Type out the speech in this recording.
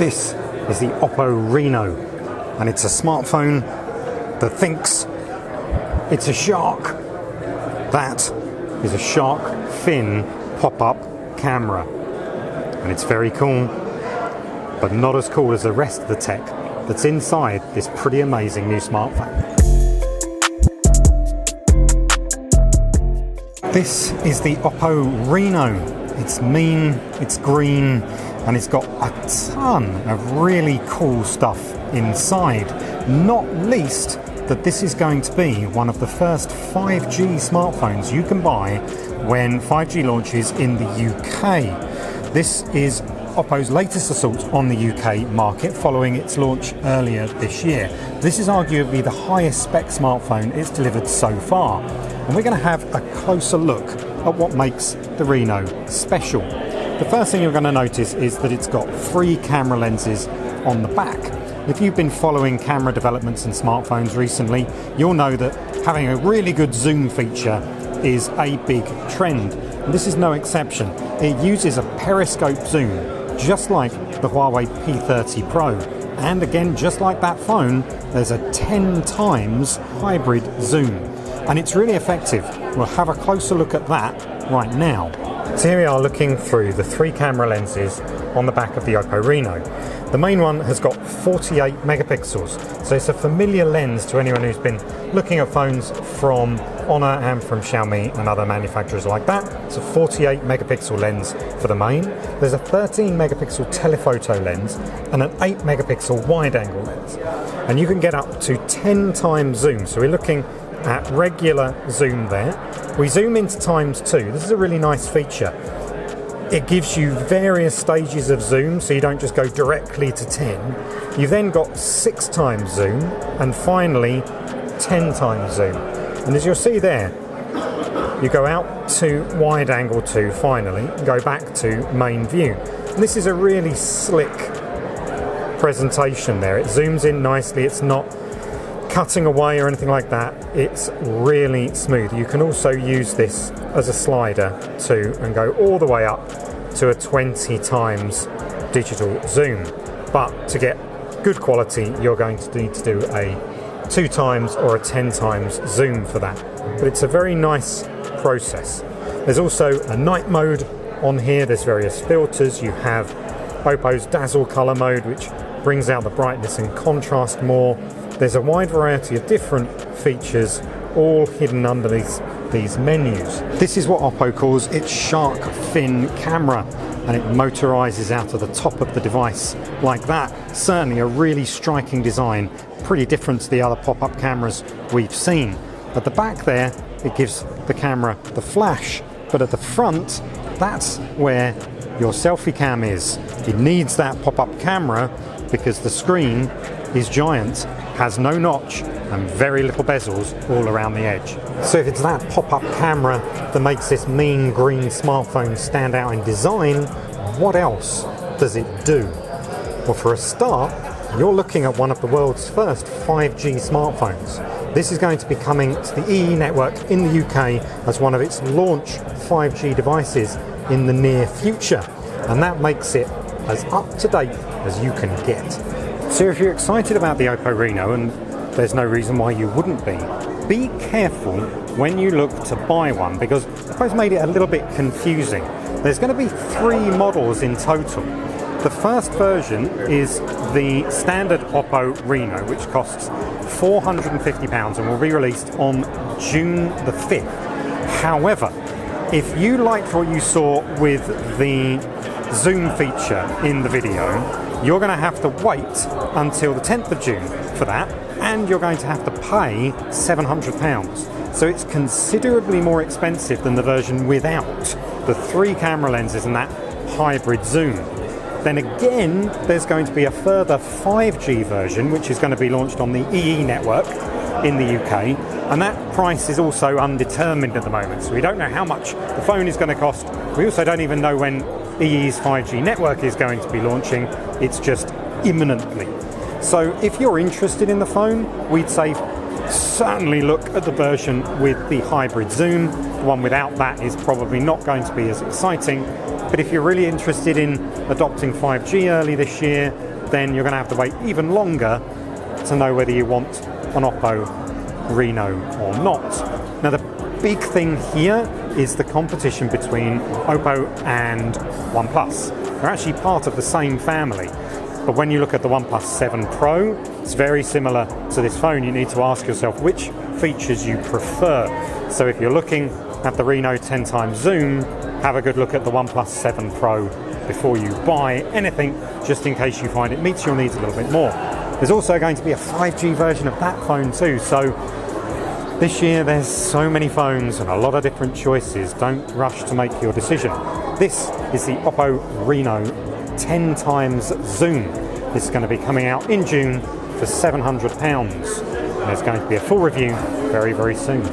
This is the Oppo Reno, and it's a smartphone that thinks it's a shark. That is a shark fin pop-up camera, and it's very cool, but not as cool as the rest of the tech that's inside this pretty amazing new smartphone. This is the Oppo Reno. It's mean, it's green, and it's got a ton of really cool stuff inside. Not least that this is going to be one of the first 5G smartphones you can buy when 5G launches in the UK. This is Oppo's latest assault on the UK market following its launch earlier this year. This is arguably the highest spec smartphone it's delivered so far, and we're going to have a closer look at what makes the Reno special. The first thing you're going to notice is that it's got 3 camera lenses on the back. If you've been following camera developments in smartphones recently, you'll know that having a really good zoom feature is a big trend. And this is no exception. It uses a periscope zoom, just like the Huawei P30 Pro. And again, just like that phone, there's a 10 times hybrid zoom. And it's really effective. We'll have a closer look at that right now. So here we are looking through the 3 camera lenses on the back of the Oppo Reno. The main one has got 48 megapixels, so it's a familiar lens to anyone who's been looking at phones from Honor and from Xiaomi and other manufacturers like that. It's a 48 megapixel lens for the main. There's a 13 megapixel telephoto lens and an 8 megapixel wide angle lens. And you can get up to 10 times zoom, so we're looking at regular zoom there. We zoom into times 2. This is a really nice feature. It gives you various stages of zoom, so you don't just go directly to 10. You've then got 6 times zoom, and finally 10 times zoom. And as you'll see there, you go out to wide angle 2 finally, and go back to main view. And this is a really slick presentation there. It zooms in nicely, it's not cutting away or anything like that. It's really smooth. You can also use this as a slider too and go all the way up to a 20 times digital zoom. But to get good quality, you're going to need to do a 2 times or a 10 times zoom for that. But it's a very nice process. There's also a night mode on here. There's various filters. You have Oppo's dazzle color mode, which brings out the brightness and contrast more. There's a wide variety of different features, all hidden underneath these menus. This is what Oppo calls its shark fin camera, and it motorizes out of the top of the device like that. Certainly a really striking design, pretty different to the other pop-up cameras we've seen. At the back there, it gives the camera the flash, but at the front, that's where your selfie cam is. It needs that pop-up camera because the screen is giant, has no notch and very little bezels all around the edge. So if it's that pop-up camera that makes this mean green smartphone stand out in design, what else does it do? Well, for a start, you're looking at one of the world's first 5G smartphones. This is going to be coming to the EE network in the UK as one of its launch 5G devices in the near future. And that makes it as up-to-date as you can get. So if you're excited about the Oppo Reno, and there's no reason why you wouldn't be careful when you look to buy one, because Oppo's made it a little bit confusing. There's going to be 3 models in total. The first version is the standard Oppo Reno, which costs £450 and will be released on June the 5th. However, if you liked what you saw with the zoom feature in the video, you're going to have to wait until the 10th of June for that, and you're going to have to pay £700. So it's considerably more expensive than the version without the 3 camera lenses and that hybrid zoom. Then again, there's going to be a further 5G version, which is going to be launched on the EE network in the UK, and that price is also undetermined at the moment. So we don't know how much the phone is going to cost. We also don't even know when EE's 5G network is going to be launching. It's just imminently. So if you're interested in the phone, we'd say certainly look at the version with the hybrid zoom. The one without that is probably not going to be as exciting. But if you're really interested in adopting 5G early this year, then you're going to have to wait even longer to know whether you want an Oppo Reno or not. Now the big thing here is the competition between Oppo and OnePlus. They're actually part of the same family, but when you look at the OnePlus 7 Pro, it's very similar to this phone. You need to ask yourself which features you prefer. So if you're looking at the Reno 10 times zoom, have a good look at the OnePlus 7 Pro before you buy anything, just in case you find it meets your needs a little bit more. There's also going to be a 5G version of that phone too, so this year there's so many phones and a lot of different choices. Don't rush to make your decision. This is the Oppo Reno 10 times zoom. This is going to be coming out in June for £700. There's going to be a full review very, very soon.